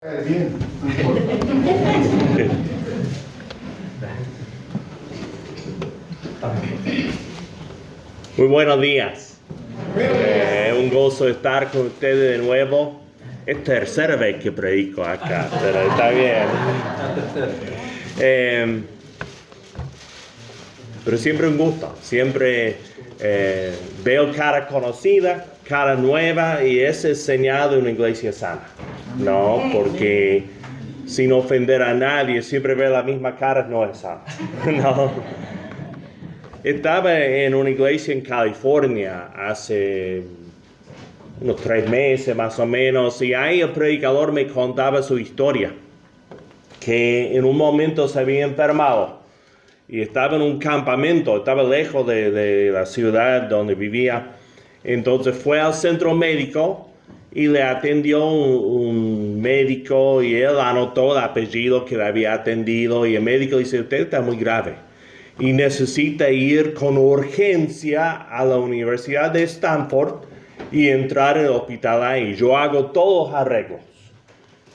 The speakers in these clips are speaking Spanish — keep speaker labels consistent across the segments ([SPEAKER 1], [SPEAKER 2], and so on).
[SPEAKER 1] Bien.
[SPEAKER 2] Muy buenos días. Un gozo estar con ustedes de nuevo. Es tercera vez que predico acá, pero está bien. Pero siempre un gusto. Siempre veo cara conocida, cara nueva, y ese es señal de una iglesia sana. No, porque sin ofender a nadie, siempre ver la misma cara no es sano. No. Estaba en una iglesia en California hace unos 3 meses más o menos, y ahí el predicador me contaba su historia, que en un momento se había enfermado y estaba en un campamento, estaba lejos de la ciudad donde vivía. Entonces fue al centro médico y le atendió un médico, y él anotó el apellido que le había atendido, y el médico dice: usted está muy grave y necesita ir con urgencia a la Universidad de Stanford y entrar en el hospital ahí. Yo hago todos los arreglos.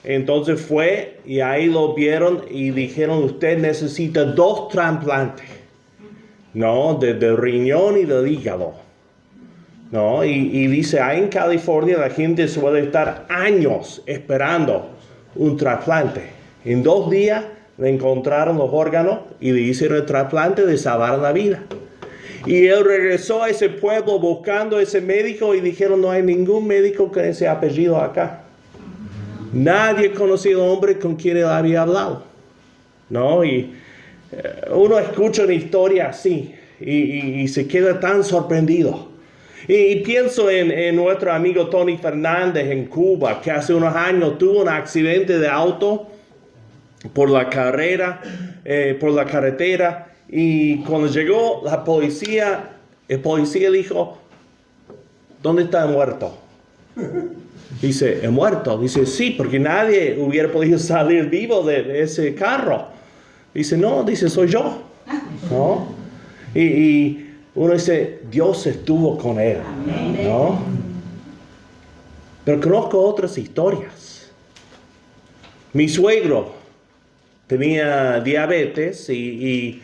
[SPEAKER 2] Entonces fue y ahí lo vieron y dijeron: usted necesita 2 trasplantes, ¿no? Del riñón y del hígado, ¿no? Y dice, ahí en California la gente suele estar años esperando un trasplante. En 2 días le encontraron los órganos y le hicieron el trasplante, de salvar la vida. Y él regresó a ese pueblo buscando a ese médico y dijeron: no hay ningún médico con ese apellido acá. Nadie conocía al hombre con quien él había hablado, ¿no? Y uno escucha una historia así y se queda tan sorprendido. Y pienso en nuestro amigo Tony Fernández en Cuba, que hace unos años tuvo un accidente de auto por la carretera, y cuando llegó la policía, el policía dijo: ¿dónde está el muerto? Dice: ¿el muerto? Dice: sí, porque nadie hubiera podido salir vivo de ese carro. Dice: no, dice, soy yo, ¿no? Y uno dice: Dios estuvo con él, ¿no? Pero conozco otras historias. Mi suegro tenía diabetes y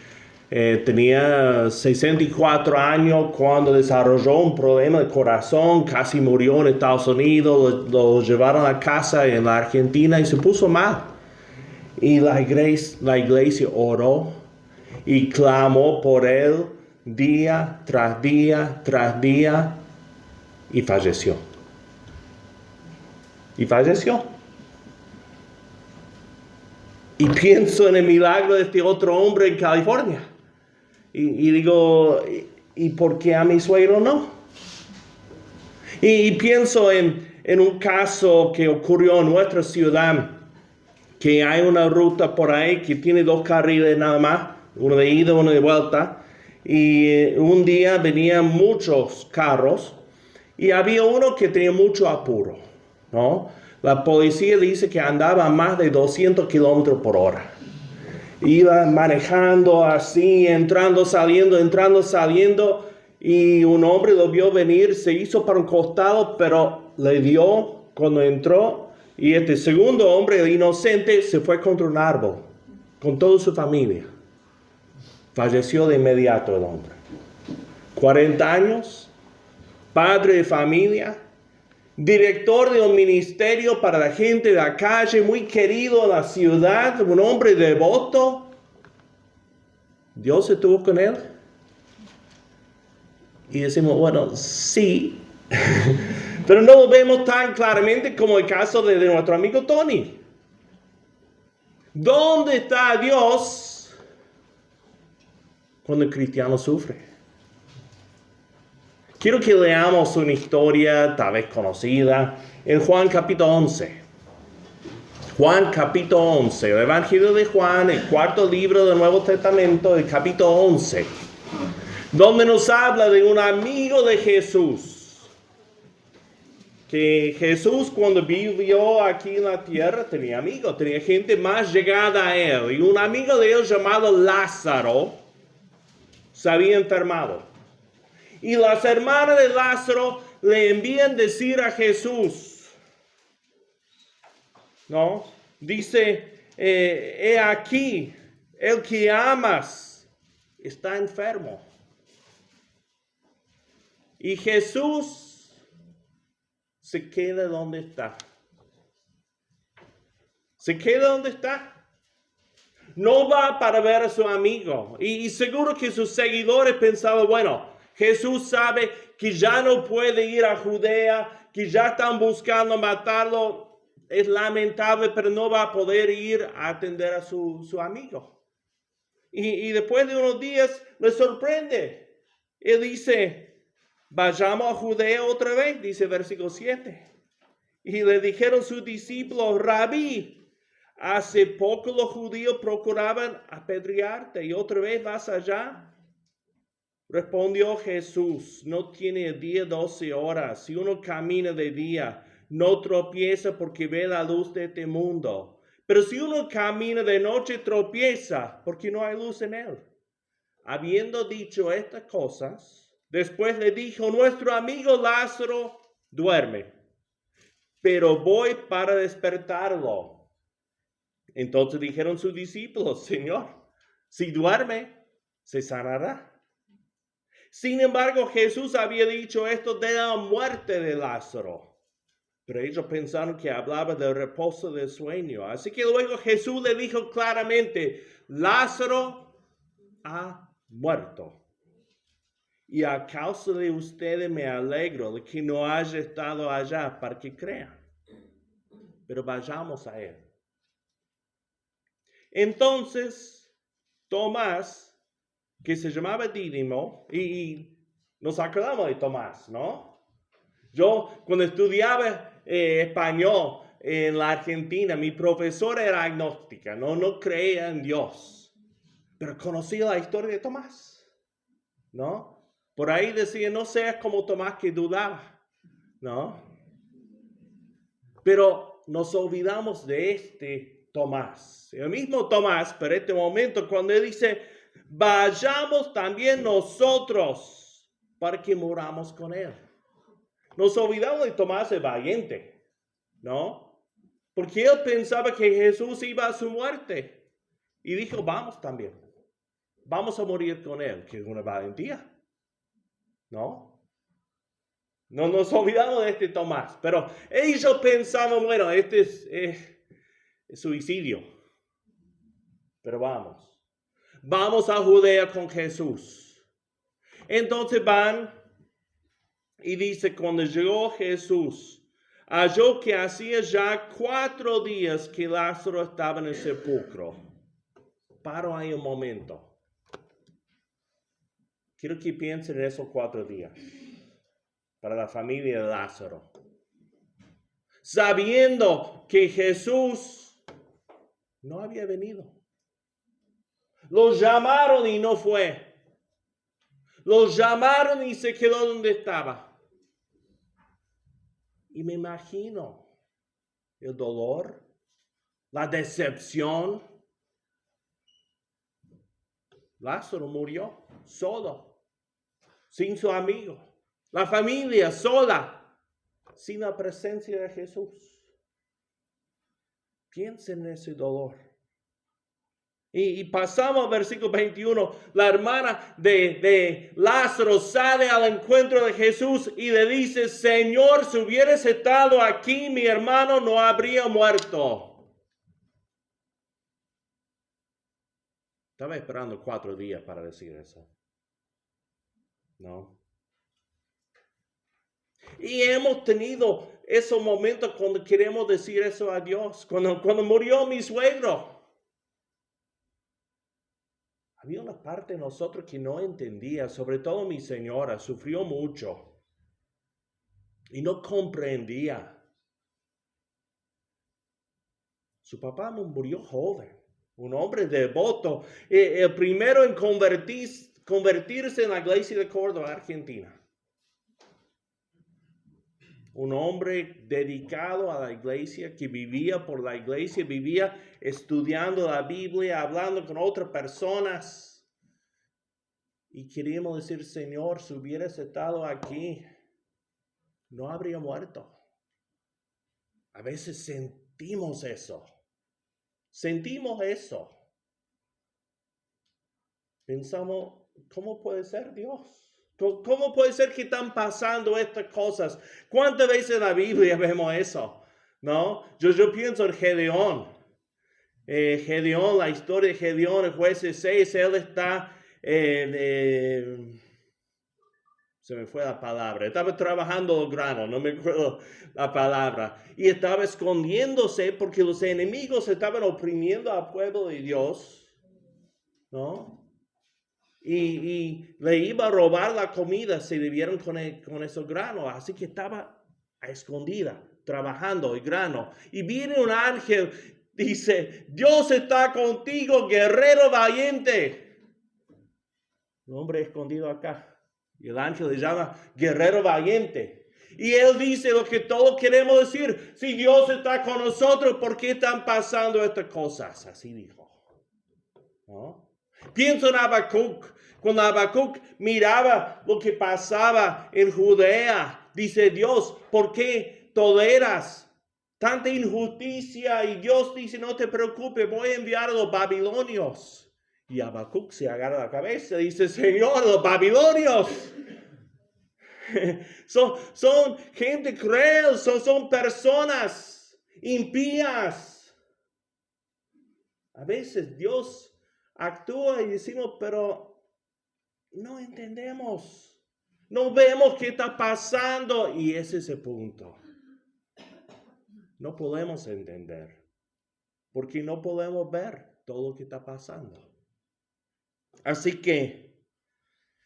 [SPEAKER 2] tenía 64 años cuando desarrolló un problema de corazón, casi murió en Estados Unidos, lo llevaron a casa en la Argentina y se puso mal. Y la iglesia oró y clamó por él día tras día tras día, y falleció. Y pienso en el milagro de este otro hombre en California. Y digo: ¿y por qué a mi suegro no? Y pienso en un caso que ocurrió en nuestra ciudad, que hay una ruta por ahí que tiene 2 carriles nada más, uno de ida y uno de vuelta. Y un día venían muchos carros y había uno que tenía mucho apuro, ¿no? La policía dice que andaba a más de 200 kilómetros por hora. Iba manejando así, entrando, saliendo, y un hombre lo vio venir, se hizo para un costado, pero le dio cuando entró, y este segundo hombre, el inocente, se fue contra un árbol, con toda su familia. Falleció de inmediato el hombre. 40 años, padre de familia, director de un ministerio para la gente de la calle, muy querido en la ciudad, un hombre devoto. ¿Dios estuvo con él? Y decimos: bueno, sí, pero no lo vemos tan claramente como el caso de nuestro amigo Tony. ¿Dónde está Dios cuando el cristiano sufre? Quiero que leamos una historia tal vez conocida en Juan capítulo 11. Juan capítulo 11, el Evangelio de Juan, el 4º libro del Nuevo Testamento, el capítulo 11, donde nos habla de un amigo de Jesús. Que Jesús, cuando vivió aquí en la tierra, tenía amigos, tenía gente más llegada a él. Y un amigo de él llamado Lázaro se había enfermado. Y las hermanas de Lázaro le envían decir a Jesús: ¿no? Dice, he aquí, el que amas está enfermo. Y Jesús se queda donde está. Se queda donde está. No va para ver a su amigo. Y seguro que sus seguidores pensaban, bueno, Jesús sabe que ya no puede ir a Judea, que ya están buscando matarlo. Es lamentable, pero no va a poder ir a atender a su amigo. Y después de unos días le sorprende. Él dice, vayamos a Judea otra vez, dice versículo 7. Y le dijeron sus discípulos, Rabí, hace poco los judíos procuraban apedrearte y otra vez vas allá. Respondió Jesús, no tiene el día 12 horas. Si uno camina de día, no tropieza porque ve la luz de este mundo. Pero si uno camina de noche, tropieza porque no hay luz en él. Habiendo dicho estas cosas, después le dijo, nuestro amigo Lázaro duerme, pero voy para despertarlo. Entonces dijeron sus discípulos, Señor, si duerme, se sanará. Sin embargo, Jesús había dicho esto de la muerte de Lázaro. Pero ellos pensaron que hablaba del reposo del sueño. Así que luego Jesús le dijo claramente, Lázaro ha muerto. Y a causa de ustedes me alegro de que no haya estado allá para que crean. Pero vayamos a él. Entonces, Tomás, que se llamaba Dídimo, y nos acordamos de Tomás, ¿no? Yo, cuando estudiaba español en la Argentina, mi profesora era agnóstica, no creía en Dios, pero conocía la historia de Tomás, ¿no? Por ahí decía, no seas como Tomás que dudaba, ¿no? Pero nos olvidamos de este Tomás, el mismo Tomás, pero en este momento cuando él dice, vayamos también nosotros para que moramos con él. Nos olvidamos de Tomás el valiente, ¿no? Porque él pensaba que Jesús iba a su muerte y dijo, vamos también, vamos a morir con él, que es una valentía, ¿no? No nos olvidamos de este Tomás, pero ellos pensaban, bueno, este es suicidio. Pero vamos a Judea con Jesús. Entonces van y dice, cuando llegó Jesús, halló que hacía ya 4 días que Lázaro estaba en el sepulcro. Paro ahí un momento. Quiero que piensen en esos 4 días. Para la familia de Lázaro. Sabiendo que Jesús no había venido. Los llamaron y no fue. Los llamaron y se quedó donde estaba. Y me imagino el dolor, la decepción. Lázaro murió solo, sin su amigo. La familia sola, sin la presencia de Jesús. Piensen en ese dolor. Y pasamos al versículo 21. La hermana de Lázaro sale al encuentro de Jesús y le dice, Señor, si hubieras estado aquí, mi hermano no habría muerto. Estaba esperando 4 días para decir eso. ¿No? Y hemos tenido esos momentos cuando queremos decir eso a Dios. Cuando murió mi suegro. Había una parte de nosotros que no entendía, sobre todo mi señora, sufrió mucho. Y no comprendía. Su papá murió joven, un hombre devoto, el primero en convertirse en la iglesia de Córdoba, Argentina. Un hombre dedicado a la iglesia, que vivía por la iglesia, vivía estudiando la Biblia, hablando con otras personas. Y queríamos decir, Señor, si hubieras estado aquí, no habría muerto. A veces sentimos eso. Sentimos eso. Pensamos, ¿cómo puede ser Dios? ¿Cómo puede ser que están pasando estas cosas? ¿Cuántas veces en la Biblia vemos eso? ¿No? Yo pienso en Gedeón. Gedeón, la historia de Gedeón, el jueces 6, él está, se me fue la palabra, estaba trabajando el grano, no me acuerdo la palabra, y estaba escondiéndose porque los enemigos estaban oprimiendo al pueblo de Dios, ¿no? Y le iba a robar la comida si le vieron con esos granos, así que estaba a escondida, trabajando el grano, y viene un ángel. Dice, Dios está contigo, guerrero valiente. Un hombre escondido acá. Y el ángel le llama guerrero valiente. Y él dice lo que todos queremos decir. Si Dios está con nosotros, ¿por qué están pasando estas cosas? Así dijo. ¿No? Pienso en Habacuc. Cuando Habacuc miraba lo que pasaba en Judea, dice Dios, ¿por qué toleras tanta injusticia? Y Dios dice, no te preocupes, voy a enviar a los babilonios. Y Habacuc se agarra la cabeza y dice, Señor, los babilonios son gente cruel, son personas impías. A veces Dios actúa y decimos, pero no entendemos. No vemos qué está pasando. Y ese es el punto. No podemos entender, porque no podemos ver todo lo que está pasando. Así que,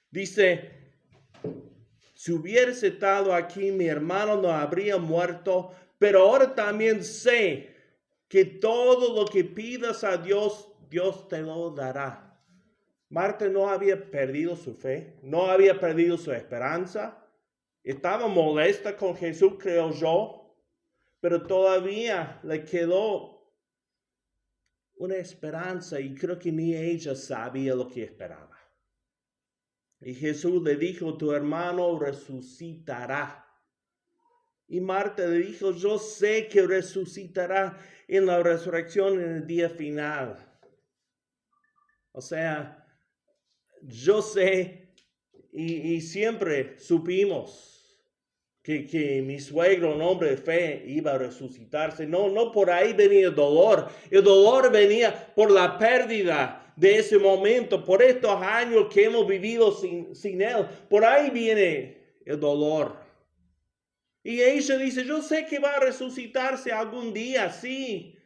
[SPEAKER 2] dice, si hubiese estado aquí, mi hermano no habría muerto, pero ahora también sé que todo lo que pidas a Dios, Dios te lo dará. Marta no había perdido su fe, no había perdido su esperanza. Estaba molesta con Jesús, creo yo, pero todavía le quedó una esperanza y creo que ni ella sabía lo que esperaba. Y Jesús le dijo, tu hermano resucitará. Y Marta le dijo, yo sé que resucitará en la resurrección en el día final. O sea, yo sé y siempre supimos que mi suegro, un hombre de fe, iba a resucitarse. No por ahí venía el dolor. El dolor venía por la pérdida de ese momento, por estos años que hemos vivido sin él. Por ahí viene el dolor. Y ella dice, yo sé que va a resucitarse algún día, sí.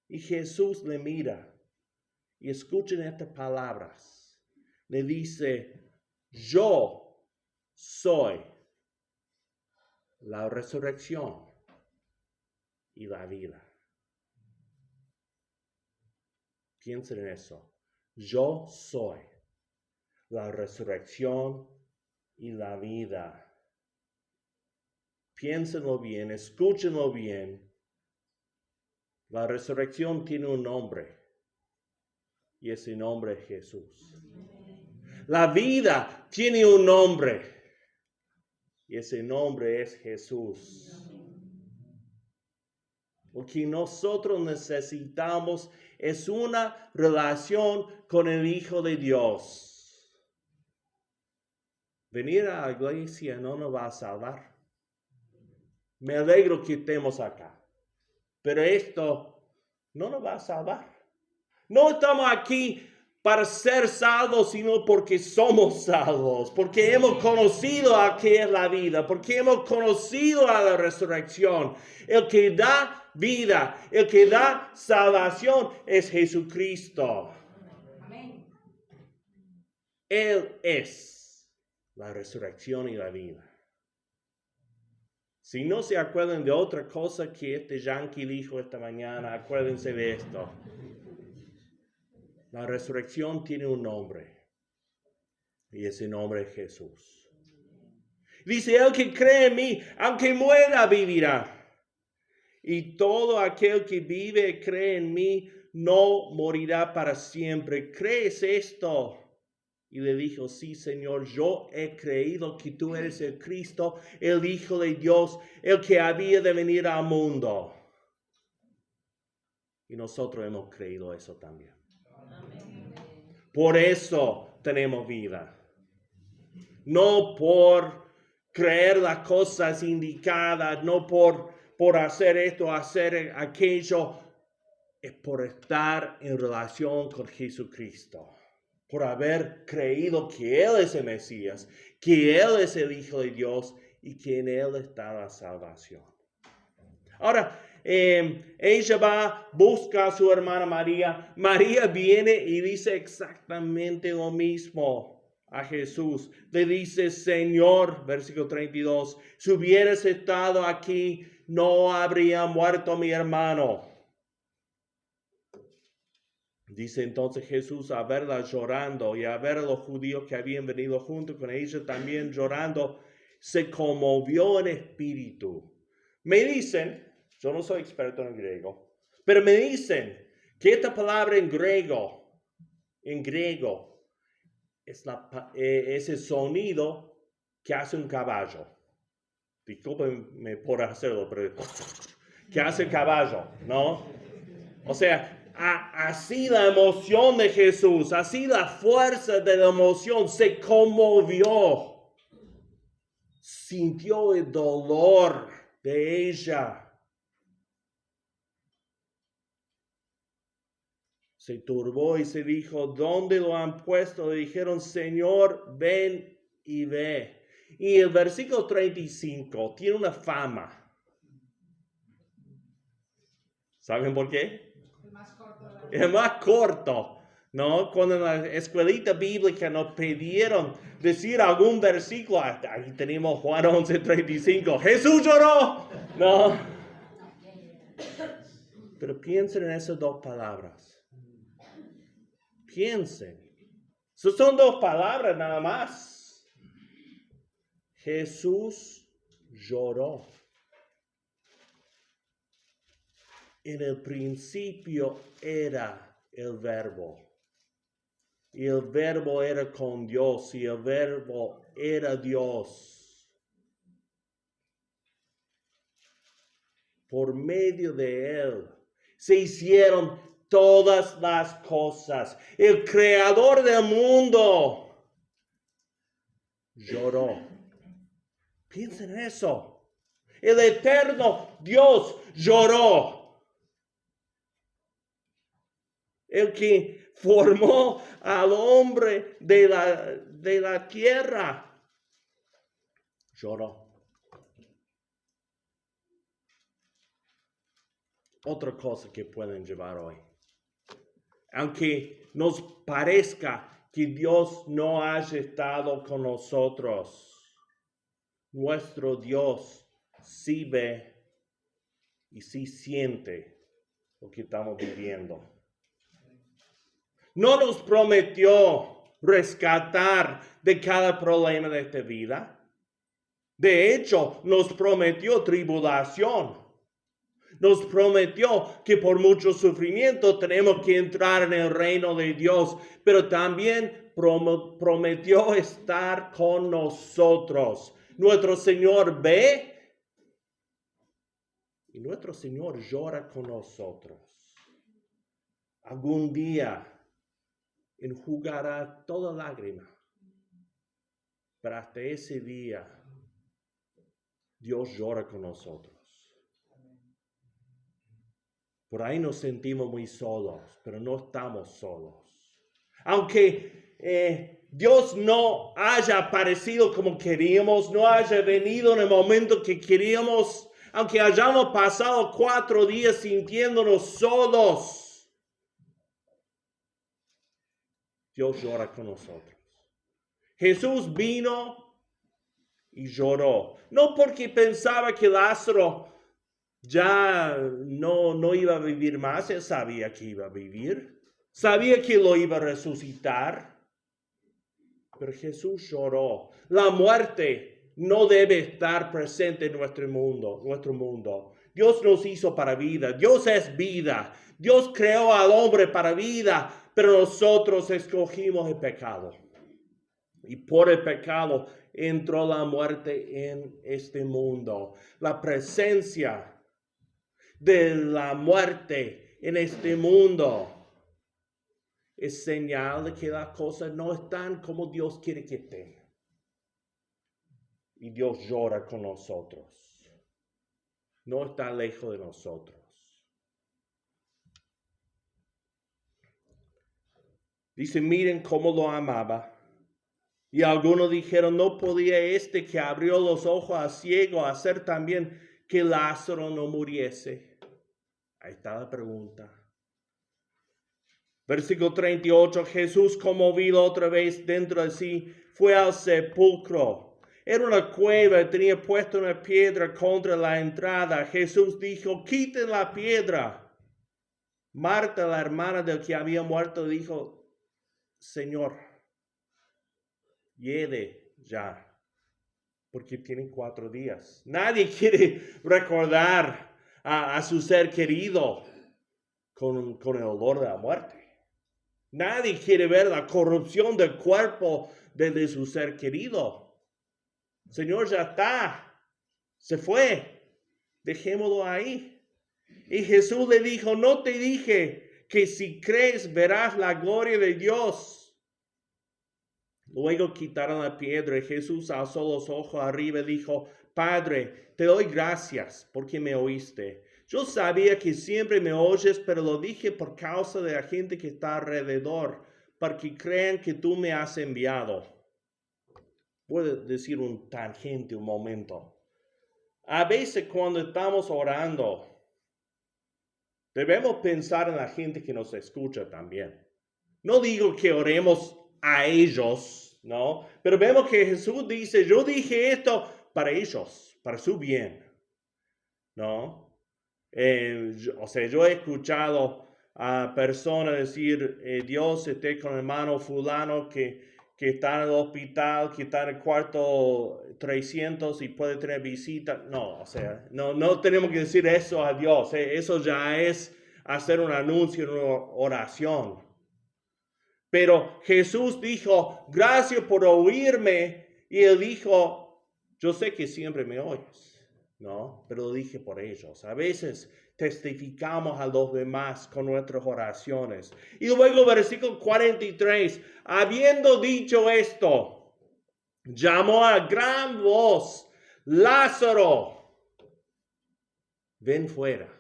[SPEAKER 2] Y Jesús le mira y escuchen estas palabras. Le dice, yo soy la resurrección y la vida. Piensen en eso. Yo soy la resurrección y la vida. Piénsenlo bien, escúchenlo bien. La resurrección tiene un nombre y ese nombre es Jesús. La vida tiene un nombre y ese nombre es Jesús. Lo que nosotros necesitamos es una relación con el Hijo de Dios. Venir a la iglesia no nos va a salvar. Me alegro que estemos acá, pero esto no nos va a salvar. No estamos aquí para ser salvos, sino porque somos salvos, porque hemos conocido a qué es la vida, porque hemos conocido a la resurrección. El que da vida, el que da salvación es Jesucristo. Amén. Él es la resurrección y la vida. Si no se acuerdan de otra cosa que este yankee dijo esta mañana, acuérdense de esto. La resurrección tiene un nombre y ese nombre es Jesús. Dice, el que cree en mí, aunque muera, vivirá. Y todo aquel que vive, cree en mí, no morirá para siempre. ¿Crees esto? Y le dijo, sí, Señor, yo he creído que tú eres el Cristo, el Hijo de Dios, el que había de venir al mundo. Y nosotros hemos creído eso también. Amén. Por eso tenemos vida. No por creer las cosas indicadas, no por hacer esto, hacer aquello. Es por estar en relación con Jesucristo. Por haber creído que Él es el Mesías, que Él es el Hijo de Dios y que en Él está la salvación. Ahora, ella va, busca a su hermana María. María viene y dice exactamente lo mismo a Jesús. Le dice, Señor, versículo 32, si hubieras estado aquí, no habría muerto mi hermano. Dice entonces Jesús a verla llorando y a ver a los judíos que habían venido junto con ella también llorando, se conmovió en espíritu. Me dicen, yo no soy experto en griego, pero me dicen que esta palabra en griego, es el sonido que hace un caballo. Discúlpenme por hacerlo, pero que hace el caballo, ¿no? O sea, así la emoción de Jesús, así la fuerza de la emoción se conmovió. Sintió el dolor de ella. Se turbó y se dijo, ¿dónde lo han puesto? Le dijeron, Señor, ven y ve. Y el versículo 35 tiene una fama. ¿Saben por qué? El más corto, ¿no? Cuando en la escuelita bíblica nos pidieron decir algún versículo, ahí tenemos Juan 11:35, Jesús lloró, ¿no? Pero piensen en esas dos palabras. Piensen. Son dos palabras nada más. Jesús lloró. En el principio era el Verbo. Y el Verbo era con Dios. Y el Verbo era Dios. Por medio de Él se hicieron todas las cosas. El creador del mundo lloró. Piensen en eso. El eterno Dios lloró. El que formó al hombre de la tierra lloró. Otra cosa que pueden llevar hoy. Aunque nos parezca que Dios no haya estado con nosotros, nuestro Dios sí ve y sí siente lo que estamos viviendo. No nos prometió rescatar de cada problema de esta vida. De hecho, nos prometió tribulación. Nos prometió que por mucho sufrimiento tenemos que entrar en el reino de Dios, pero también prometió estar con nosotros. Nuestro Señor ve y nuestro Señor llora con nosotros. Algún día enjugará toda lágrima, pero hasta ese día Dios llora con nosotros. Por ahí nos sentimos muy solos, pero no estamos solos. Aunque Dios no haya aparecido como queríamos, no haya venido en el momento que queríamos, aunque hayamos pasado 4 días sintiéndonos solos, Dios llora con nosotros. Jesús vino y lloró. No porque pensaba que Lázaro ya no iba a vivir más. Él sabía que iba a vivir. Sabía que lo iba a resucitar. Pero Jesús lloró. La muerte no debe estar presente en nuestro mundo. Dios nos hizo para vida. Dios es vida. Dios creó al hombre para vida. Pero nosotros escogimos el pecado. Y por el pecado entró la muerte en este mundo. La presencia de la muerte en este mundo es señal de que las cosas no están como Dios quiere que estén. Y Dios llora con nosotros. No está lejos de nosotros. Dice, miren cómo lo amaba. Y algunos dijeron, ¿no podía este que abrió los ojos al ciego hacer también que Lázaro no muriese? Ahí está la pregunta. Versículo 38, Jesús, conmovido otra vez dentro de sí, fue al sepulcro. Era una cueva y tenía puesto una piedra contra la entrada. Jesús dijo, quiten la piedra. Marta, la hermana del que había muerto, dijo, Señor, hiede ya, porque tiene 4 días. Nadie quiere recordar a su ser querido con el olor de la muerte. Nadie quiere ver la corrupción del cuerpo de su ser querido. Señor, ya está. Se fue. Dejémoslo ahí. Y Jesús le dijo, no te dije que si crees verás la gloria de Dios. Luego quitaron la piedra y Jesús alzó los ojos arriba y dijo, Padre, te doy gracias porque me oíste. Yo sabía que siempre me oyes, pero lo dije por causa de la gente que está alrededor, para que crean que tú me has enviado. Voy a decir un tangente un momento. A veces cuando estamos orando, debemos pensar en la gente que nos escucha también. No digo que oremos a ellos, ¿no? Pero vemos que Jesús dice, yo dije esto para ellos, para su bien, ¿no? Yo he escuchado a personas decir, Dios esté con el hermano fulano que está en el hospital, que está en el cuarto 300 y puede tener visita. No, no tenemos que decir eso a Dios. Eso ya es hacer un anuncio, una oración. Pero Jesús dijo, gracias por oírme. Y él dijo, yo sé que siempre me oyes. No, pero lo dije por ellos. A veces testificamos a los demás con nuestras oraciones. Y luego versículo 43, habiendo dicho esto, llamó a gran voz, Lázaro, ven fuera.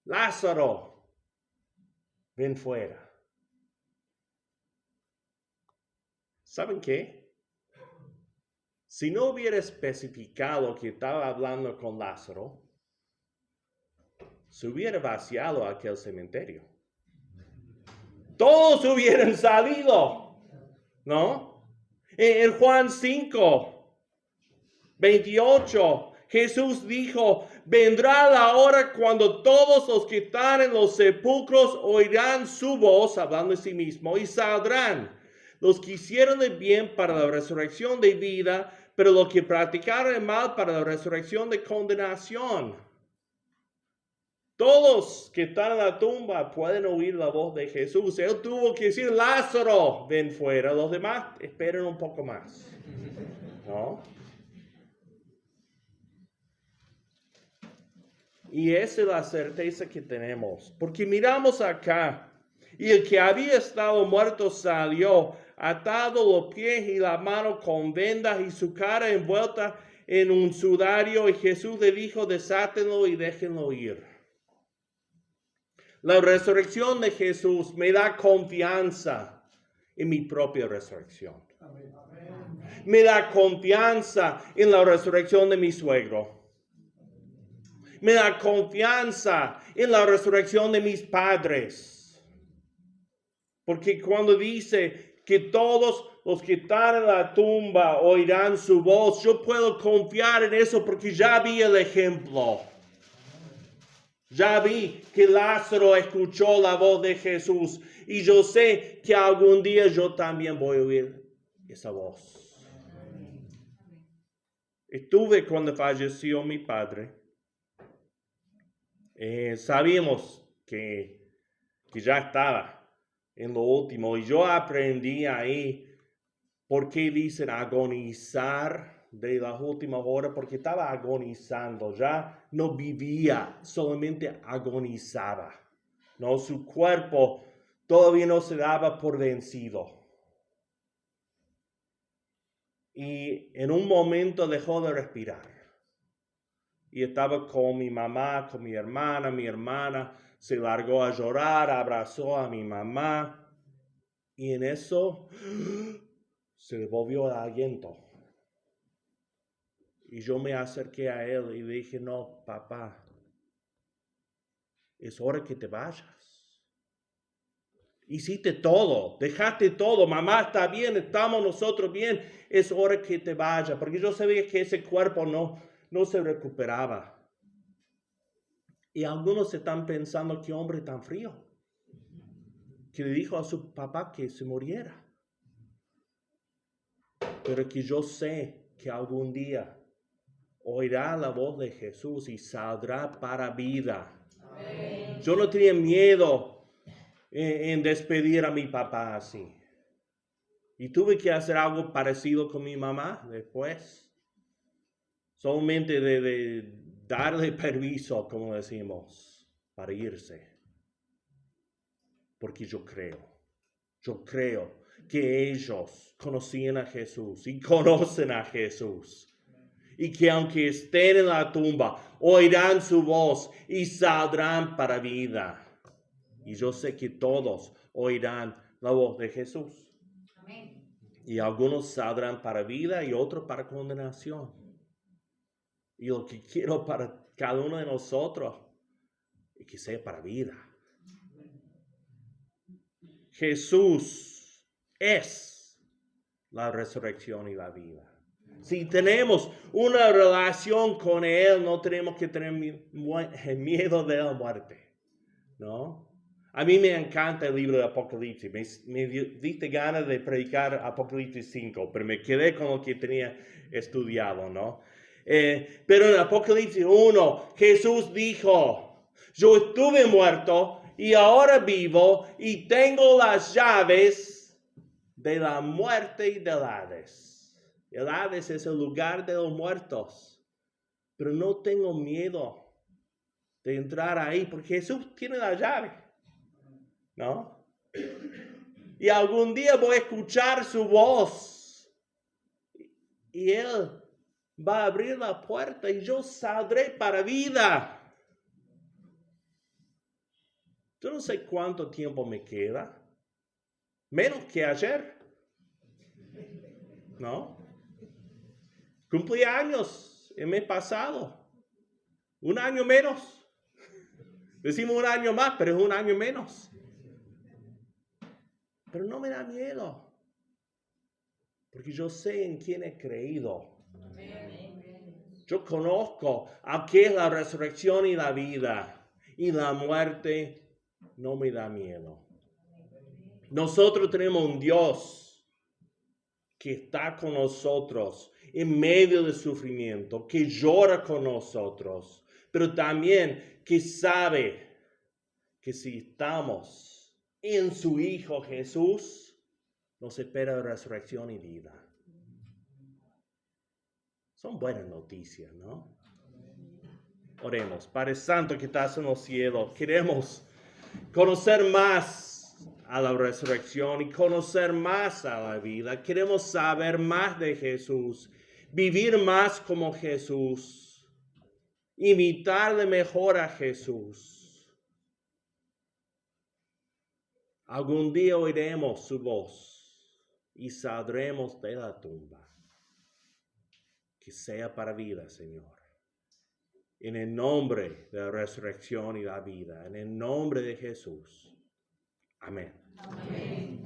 [SPEAKER 2] Lázaro, ven fuera. ¿Saben qué? Si no hubiera especificado que estaba hablando con Lázaro, se hubiera vaciado aquel cementerio. Todos hubieran salido, ¿no? En Juan 5, 28, Jesús dijo, vendrá la hora cuando todos los que están en los sepulcros oirán su voz, hablando de sí mismo, y saldrán. Los que hicieron el bien para la resurrección de vida, pero los que practicaron el mal para la resurrección de condenación. Todos que están en la tumba pueden oír la voz de Jesús. Él tuvo que decir, Lázaro, ven fuera. Los demás esperen un poco más, ¿no? Y esa es la certeza que tenemos. Porque miramos acá. Y el que había estado muerto salió, atado los pies y la mano con vendas y su cara envuelta en un sudario. Y Jesús le dijo, desátenlo y déjenlo ir. La resurrección de Jesús me da confianza en mi propia resurrección. Me da confianza en la resurrección de mi suegro. Me da confianza en la resurrección de mis padres. Porque cuando dice que todos los que están en la tumba oirán su voz, yo puedo confiar en eso porque ya vi el ejemplo. Ya vi que Lázaro escuchó la voz de Jesús y yo sé que algún día yo también voy a oír esa voz. Estuve cuando falleció mi padre. Sabíamos que ya estaba en lo último y yo aprendí ahí ¿Por qué dicen agonizar de las últimas horas? Porque estaba agonizando, ya no vivía, solamente agonizaba. ¿No? Su cuerpo todavía no se daba por vencido. Y en un momento dejó de respirar. Y estaba con mi mamá, con mi hermana se largó a llorar, abrazó a mi mamá. Y en eso se le volvió el aliento. Y yo me acerqué a él y le dije, no, papá, es hora que te vayas. Hiciste todo, dejaste todo, mamá está bien, estamos nosotros bien, es hora que te vayas. Porque yo sabía que ese cuerpo no se recuperaba. Y algunos están pensando, qué hombre tan frío, que le dijo a su papá que se muriera. Pero que yo sé que algún día oirá la voz de Jesús y saldrá para vida. Amén. Yo no tenía miedo en despedir a mi papá así. Y tuve que hacer algo parecido con mi mamá después. Solamente de darle permiso, como decimos, para irse. Porque yo creo que ellos conocían a Jesús y conocen a Jesús. Y que aunque estén en la tumba, oirán su voz y saldrán para vida. Y yo sé que todos oirán la voz de Jesús. Amén. Y algunos saldrán para vida y otros para condenación. Y lo que quiero para cada uno de nosotros es que sea para vida. Jesús es la resurrección y la vida. Si tenemos una relación con Él, no tenemos que tener miedo de la muerte, ¿no? A mí me encanta el libro de Apocalipsis. Me diste ganas de predicar Apocalipsis 5, pero me quedé con lo que tenía estudiado, ¿no? Pero en Apocalipsis 1, Jesús dijo, yo estuve muerto y ahora vivo y tengo las llaves de la muerte y del Hades. El Hades es el lugar de los muertos. Pero no tengo miedo de entrar ahí porque Jesús tiene la llave, ¿no? Y algún día voy a escuchar su voz. Y Él va a abrir la puerta y yo saldré para vida. Yo no sé cuánto tiempo me queda. Menos que ayer. ¿No? Cumplí años el mes pasado. Un año menos. Decimos un año más, pero es un año menos. Pero no me da miedo. Porque yo sé en quién he creído. Yo conozco a qué es la resurrección y la vida. Y la muerte no me da miedo. Nosotros tenemos un Dios que está con nosotros en medio del sufrimiento, que llora con nosotros, pero también que sabe que si estamos en su Hijo Jesús, nos espera resurrección y vida. Son buenas noticias, ¿no? Oremos. Padre Santo que estás en los cielos, queremos conocer más a la resurrección y conocer más a la vida. Queremos saber más de Jesús, vivir más como Jesús, imitarle mejor a Jesús. Algún día oiremos su voz y saldremos de la tumba. Que sea para vida, Señor. En el nombre de la resurrección y la vida, en el nombre de Jesús. Amén. Amén.